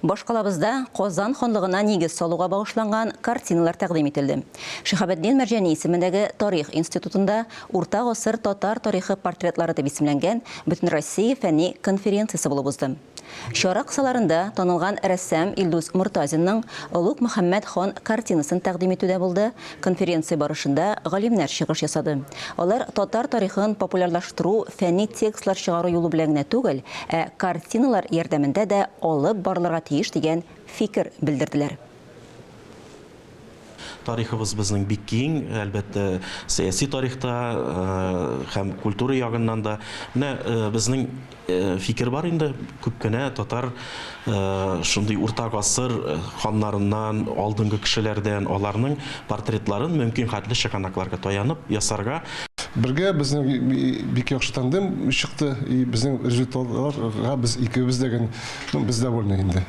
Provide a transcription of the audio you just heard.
Башкалабызда Казан ханлыгына нигез салуга багышланган картиналар тәкъдим ителде. Шиһабетдин Мәрҗани исемендәге Тарих институтында Урта гасыр татар тарихы портретлары дип исемләнгән Бөтенроссия фәнни конференциясе булып узды. Чара кысаларында танылган рәссам Илдус Муртазинның Олуг Мөхәммәд хан картинасын тәкъдим итүдә булды. Конференция барышында галимнәр чыгыш ясады. Алар татар тарихын популярлаштыру, фәнни текстлар чыгару юлы белән генә түгел, картиналар ярдәмендә дә алып барылырга тиеш дигән фикер белдерделәр. Тарихыбыз безнең бик киң, әлбәттә, сәяси тарихта һәм культура ягыннан да. Менә безнең фикер бар инде, күп кенә татар шундый урта гасыр ханнарыннан, алдынгы кешеләрдән аларның портретларын мөмкин хәтле чыганакларга таянып ясарга. Бергә безнең бик яхшы тандем чыкты, безнең результатларга без икебез дә без довольны инде.